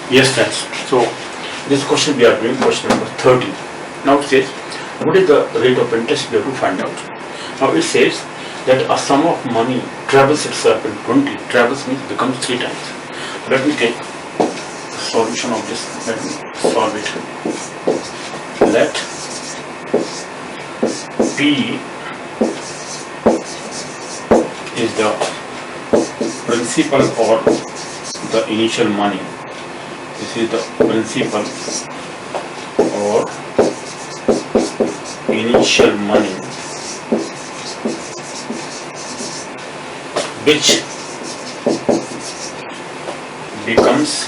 Yes, friends. So this question we are doing question number 30. Now it says, what is the rate of interest we have to find out? Now it says that a sum of money travels itself in 20. Travels means becomes 3 times. Let me take the solution of this. Let me solve it. Let P is the principal or the initial money. This is the principal or initial money which becomes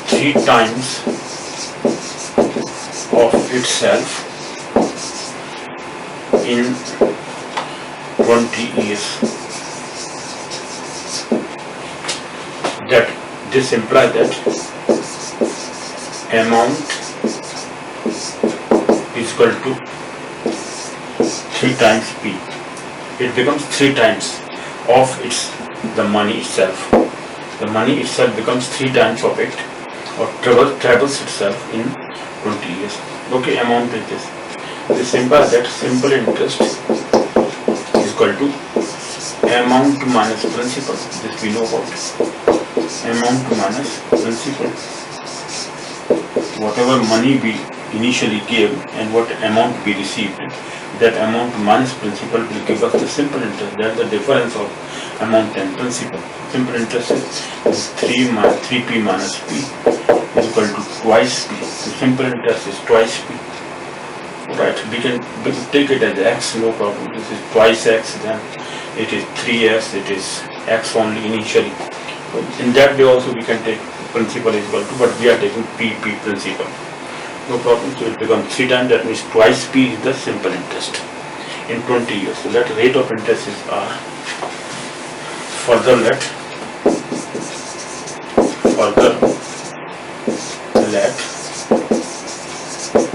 3 times of itself in 20 years. That this implies that amount is equal to 3 times P. It becomes 3 times of the money itself. The money itself becomes 3 times of it, or travels itself in 20 years. Okay, amount is this. This implies that simple interest is equal to amount minus principal. This we know about. Amount minus principal. Whatever money we initially gave and what amount we received, that amount minus principal will give us the simple interest. That's the difference of amount and principal. Simple interest is 3p minus p is equal to twice p. The simple interest is twice p. Right, we can take it as x, no problem. This is twice x, then it is 3x, it is x only initially. In that way also we can take principal is equal to, but we are taking p principal. No problem, so it becomes 3 times, that means twice p is the simple interest in 20 years. So that rate of interest is r. Further let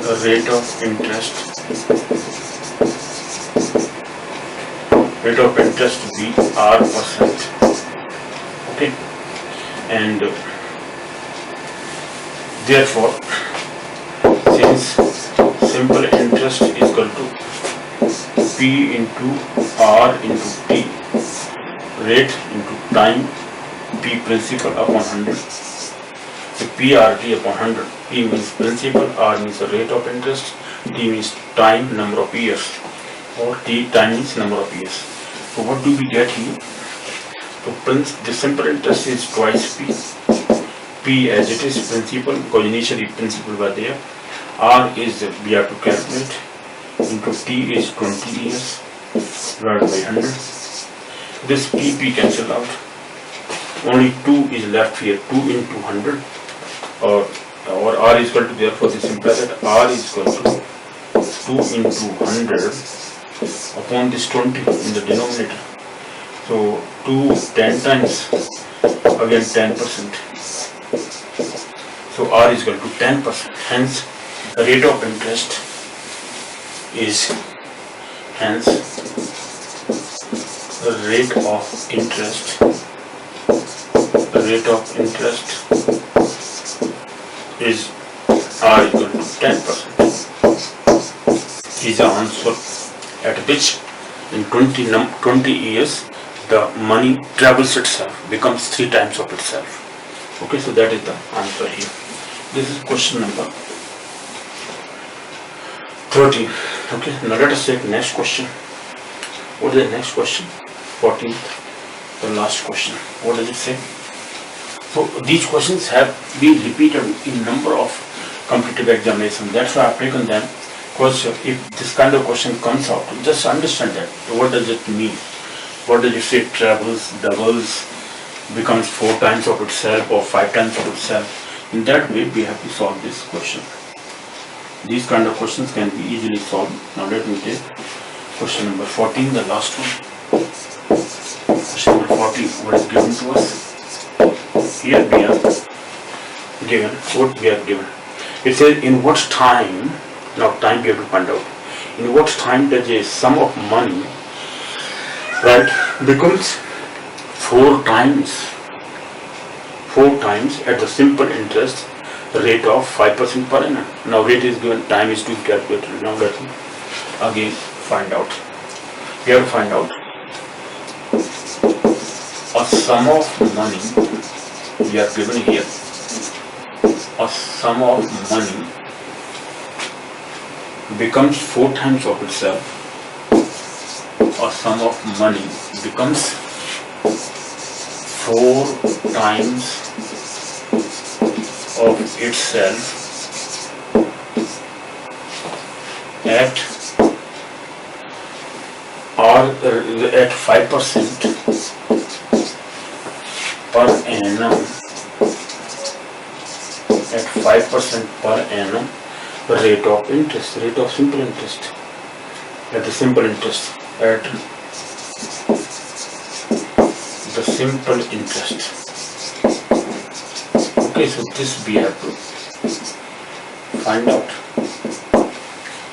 the rate of interest be r%. Okay, and therefore since simple interest is equal to p into r into t, rate into time, p principal upon 100. So p rt upon 100. P means principal, r means the rate of interest, t means time, number of years, or t time means number of years. So what do we get here? So the simple interest is twice p. P as it is principal, because initially principal were there. R is we have to calculate, into t is 20 years divided by 100. This p cancel out. Only 2 is left here. 2 into 100, or r is equal to, therefore this implies that r is equal to 2 into 100 upon this 20 in the denominator. So 2 10 times, again 10%. So r is equal to 10%. Hence the rate of interest is is r equal to 10%. Is the answer at which in 20 years the money travels itself, becomes 3 times of itself. Okay, so that is the answer here. This is question number 13. Okay, now let us take next question. What is the next question? 14th, the last question. What does it say? So these questions have been repeated in number of competitive examinations. That's why I've taken them, because if this kind of question comes out, just understand that. What does it mean? What does it say? Travels, doubles, becomes 4 times of itself or 5 times of itself. In that way we have to solve this question. These kind of questions can be easily solved. Now let me take question number 14, the last one. Question number 14, what is given to us? Here we are given, what we have given. It says in what time, now time we have to find out. In what time does a sum of money, right, becomes 4 times 4 times at the simple interest rate of 5% per annum. Now rate is given, time is to be calculated. Now let me again find out. We have to find out a sum of money. We are given here a sum of money becomes 4 times of itself. A sum of money becomes 4 times of itself at 5% per annum. At 5% per annum rate of interest, rate of simple interest. At the simple interest, at the simple interest. Okay, so this we have to find out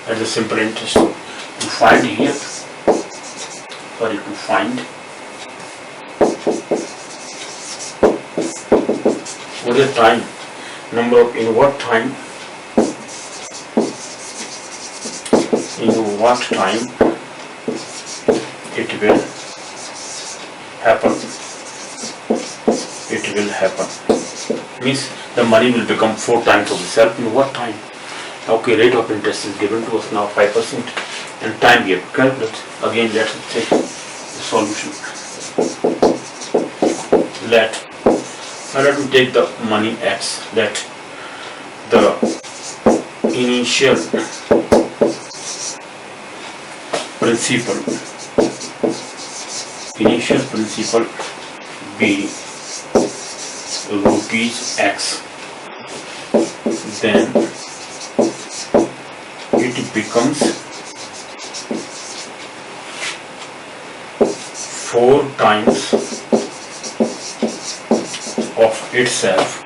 at the simple interest. To find here, sorry, to find what is the time, number of, in what time it will happen. It will happen. Means the money will become 4 times of itself. In what time? Okay, rate of interest is given to us now 5%, and time we have to calculate. Again, let's take the solution. Let me take the money X. Let the initial principal be rupees X, then it becomes 4 times of itself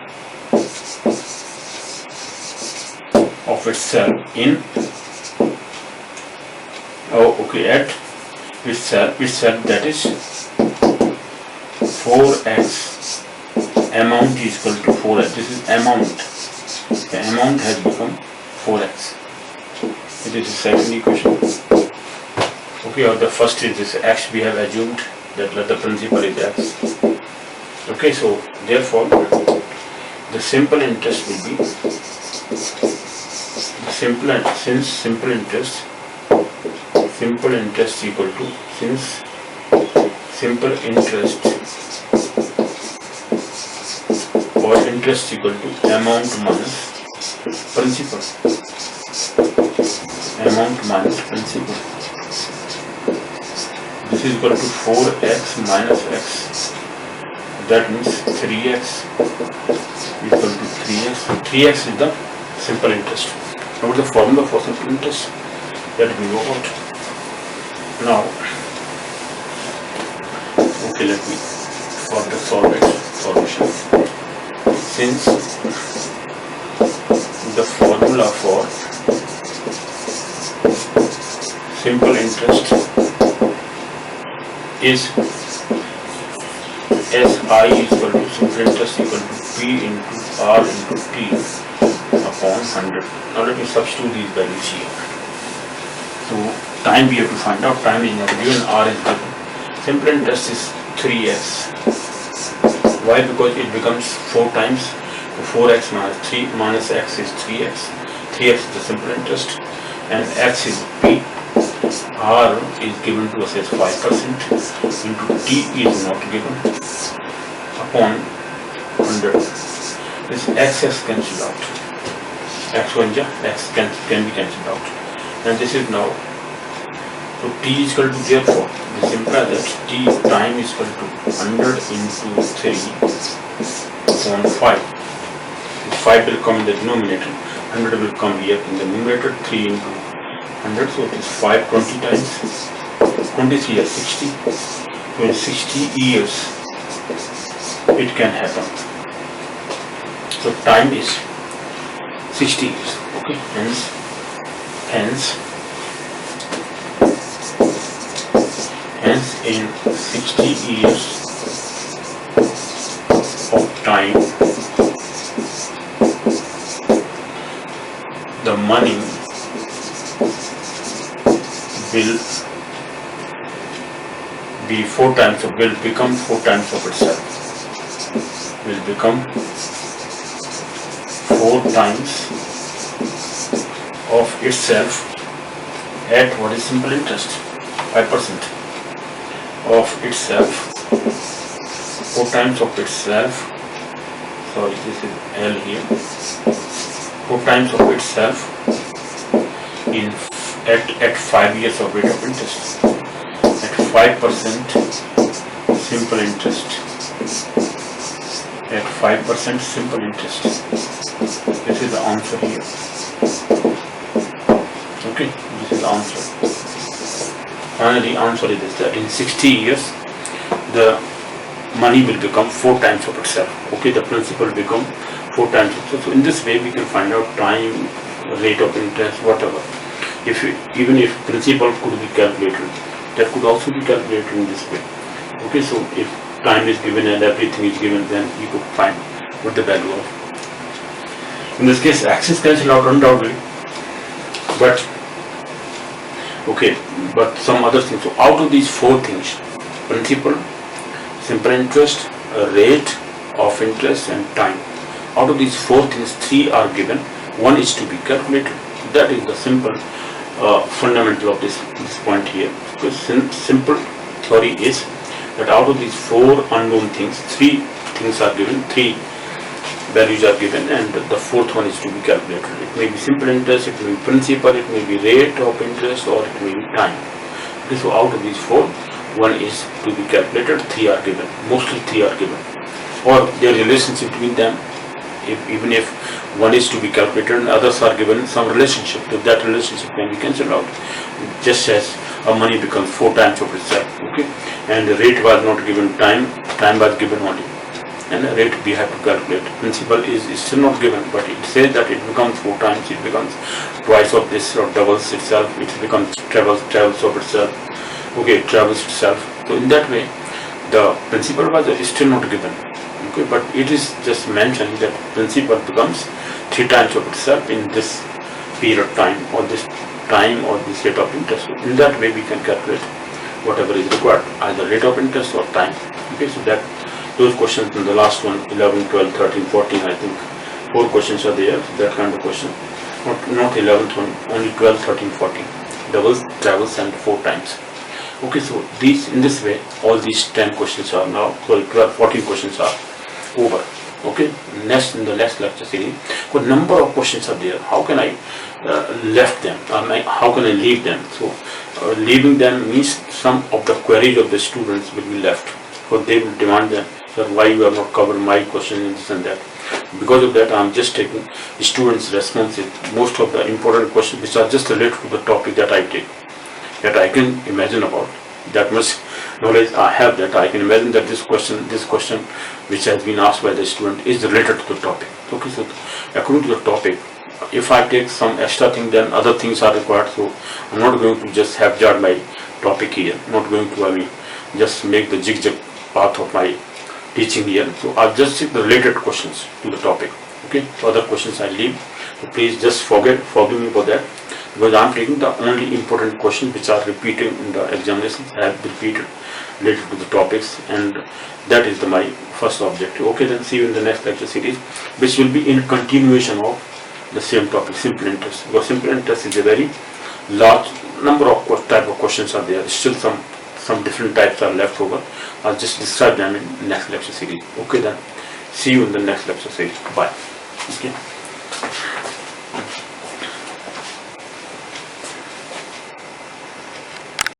in at itself, that is 4x. Amount is equal to 4x. This is amount. The amount has become 4x. This is the second equation. Okay, or the first is this x. We have assumed that the principal is x. Okay, so therefore the simple interest will be simple interest equal to, since simple interest or interest equal to amount minus principal. This is equal to 4x minus x. That means 3x equal to 3x. 3x is the simple interest. What is the formula for simple interest? That we know about. Now, okay, let me further solve it. Solution. Since the formula for simple interest is SI is equal to simple interest equal to P into R into T upon 100. Now let me substitute these values here. So time we have to find out. Time is not given, R is given. Simple interest is 3x. Why? Because it becomes 4 times. 4x minus 3 minus x is 3x. 3x is the simple interest, and x is P. R is given to us as 5% into T is not given upon 100. This x is cancelled out. X1 x can be cancelled out, and this is now, so T is equal to, therefore this implies that T time is equal to 100 into 3 upon 5. This 5 will come in the denominator, 100 will come here in the numerator, 3 into 100, so it is 5 20 times. 23 is 60. So in 60 years it can happen. So time is 60 years. Okay, hence in 60 years of time money will be will become 4 times of itself. Will become 4 times of itself at what is simple interest, 5% of itself, 4 times of itself, sorry this is L here, 4 times of itself at 5 years of rate of interest, at 5% simple interest, at 5% simple interest. This is the answer here. Okay, this is the answer. Finally, answer is this, that in 60 years the money will become 4 times of itself. Okay, the principal will become 4 times. So in this way we can find out time, rate of interest, whatever. Even if principal could be calculated, that could also be calculated in this way. Okay, so if time is given and everything is given, then you could find what the value of. In this case, axis cancel out undoubtedly, but okay, but some other things. So out of these 4 things, principal, simple interest, rate of interest and time, out of these 4 things, 3 are given, 1 is to be calculated. That is the simple fundamental of this point here. Because simple theory is that out of these 4 unknown things, 3 things are given, 3 values are given, and the 4th one is to be calculated. It may be simple interest, it may be principal, it may be rate of interest, or it may be time. Okay, so out of these 4, 1 is to be calculated, 3 are given, mostly 3 are given, or their relationship between them. Even if 1 is to be calculated and others are given some relationship, if that relationship can be cancelled out, just as money becomes 4 times of itself. Okay, and the rate was not given, time was given only, and the rate we have to calculate. Principal is still not given, but it says that it becomes 4 times, it becomes twice of this, or doubles itself, it becomes travels of itself. Okay, it travels itself. So in that way, the principal was still not given. Okay, but it is just mentioned that principal becomes 3 times of itself in this period of time, or this time, or this rate of interest. So in that way we can calculate whatever is required, either rate of interest or time. Okay, so that those questions in the last one, 11, 12, 13, 14, I think 4 questions are there, that kind of question. Not 11th one, only 12, 13, 14. Doubles, travels and 4 times. Okay, so these, in this way, all these 10 questions are now, 12, 14 questions are over. Okay, next, in the next lecture series, what number of questions are there? How can I left them? How can I leave them? So leaving them means some of the queries of the students will be left, so they will demand them, sir, why you have not covered my question and this and that. Because of that, I am just taking students' responses. Most of the important questions which are just related to the topic that I take, that I can imagine about. That much knowledge I have, that I can imagine that this question which has been asked by the student is related to the topic. Okay, so according to the topic, if I take some extra thing, then other things are required. So I'm not going to just have jar my topic here. I'm not going to just make the zigzag path of my teaching here. So I'll just take the related questions to the topic. Okay, so other questions I leave. So please just forgive me for that, because I am taking the only important questions which are repeating in the examinations, have repeated related to the topics, and that is my first objective. Okay, then see you in the next lecture series, which will be in continuation of the same topic, simple interest. Because simple interest is a very large number of type of questions are there. Still some different types are left over. I'll just describe them in next lecture series. Okay, then see you in the next lecture series. Bye. Okay.